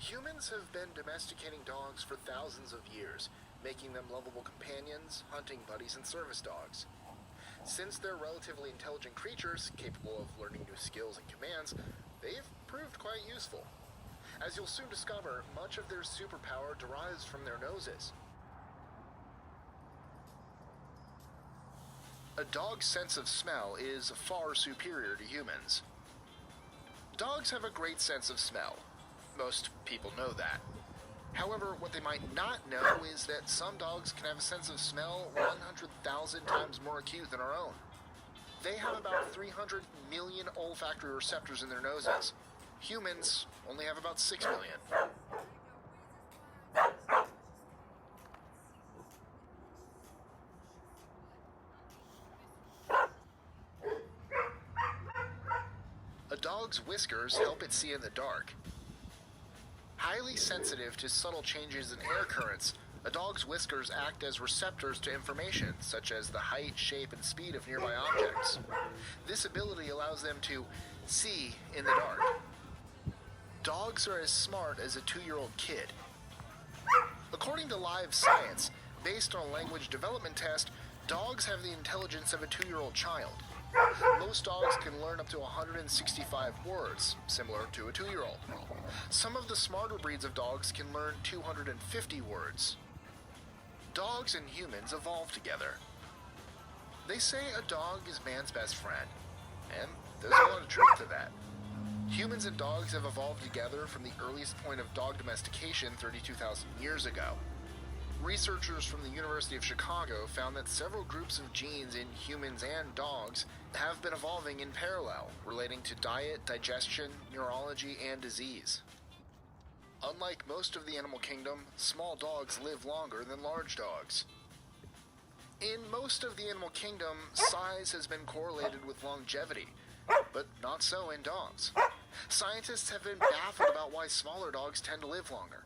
Humans have been domesticating dogs for thousands of years, making them lovable companions, hunting buddies, and service dogs. Since they're relatively intelligent creatures, capable of learning new skills and commands, they've proved quite useful. As you'll soon discover, much of their superpower derives from their noses. A dog's sense of smell is far superior to humans. Dogs have a great sense of smell. Most people know that. However, what they might not know is that some dogs can have a sense of smell 100,000 times more acute than our own. They have about 300 million olfactory receptors in their noses. Humans only have about 6 million. A dog's whiskers help it see in the dark. Highly sensitive to subtle changes in air currents, a dog's whiskers act as receptors to information, such as the height, shape, and speed of nearby objects. This ability allows them to see in the dark. Dogs are as smart as a 2-year-old kid. According to Live Science, based on a language development test, dogs have the intelligence of a 2-year-old child. Most dogs can learn up to 165 words, similar to a 2-year-old. Some of the smarter breeds of dogs can learn 250 words. Dogs and humans evolved together. They say a dog is man's best friend, and there's a lot of truth to that. Humans and dogs have evolved together from the earliest point of dog domestication 32,000 years ago. Researchers from the University of Chicago found that several groups of genes in humans and dogs have been evolving in parallel, relating to diet, digestion, neurology, and disease. Unlike most of the animal kingdom, small dogs live longer than large dogs. In most of the animal kingdom, size has been correlated with longevity, but not so in dogs. Scientists have been baffled about why smaller dogs tend to live longer.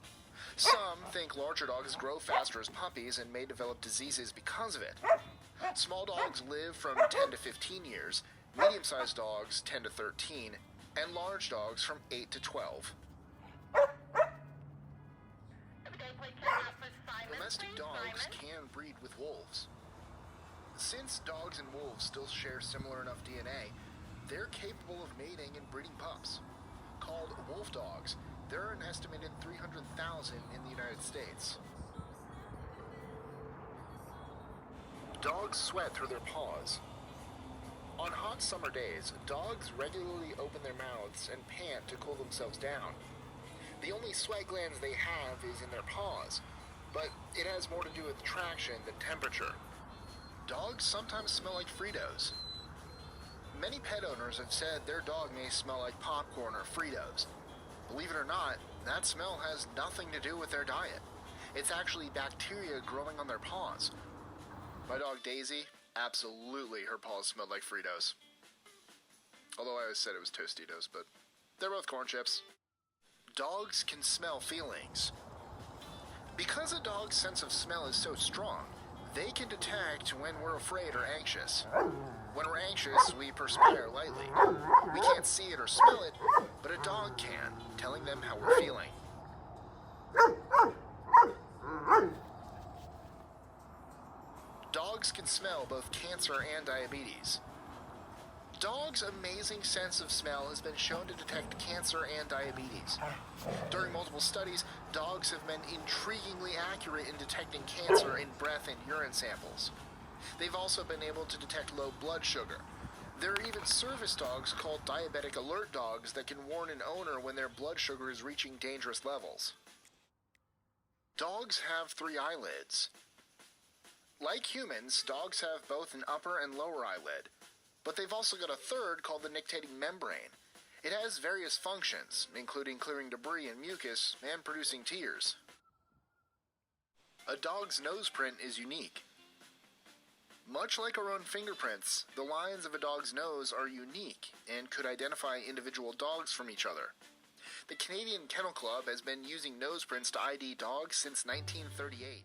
Some think larger dogs grow faster as puppies and may develop diseases because of it. Small dogs live from 10 to 15 years, medium-sized dogs 10 to 13, and large dogs from 8 to 12. Domestic dogs can breed with wolves. Since dogs and wolves still share similar enough DNA, they're capable of mating and breeding pups. Called wolf dogs, there are an estimated 300,000 in the United States. Dogs sweat through their paws. On hot summer days, dogs regularly open their mouths and pant to cool themselves down. The only sweat glands they have is in their paws, but it has more to do with traction than temperature. Dogs sometimes smell like Fritos. Many pet owners have said their dog may smell like popcorn or Fritos. Believe it or not, that smell has nothing to do with their diet. It's actually bacteria growing on their paws. My dog Daisy, absolutely her paws smelled like Fritos. Although I always said it was Tostitos, but they're both corn chips. Dogs can smell feelings. Because a dog's sense of smell is so strong, they can detect when we're afraid or anxious. When we're anxious, we perspire lightly. We can't see it or smell it, but a dog can, telling them how we're feeling. Dogs can smell both cancer and diabetes. Dogs' amazing sense of smell has been shown to detect cancer and diabetes. During multiple studies, dogs have been intriguingly accurate in detecting cancer in breath and urine samples. They've also been able to detect low blood sugar. There are even service dogs called diabetic alert dogs that can warn an owner when their blood sugar is reaching dangerous levels. Dogs have 3 eyelids. Like humans, dogs have both an upper and lower eyelid, but they've also got a third called the nictitating membrane. It has various functions, including clearing debris and mucus and producing tears. A dog's nose print is unique. Much like our own fingerprints, the lines of a dog's nose are unique and could identify individual dogs from each other. The Canadian Kennel Club has been using nose prints to ID dogs since 1938.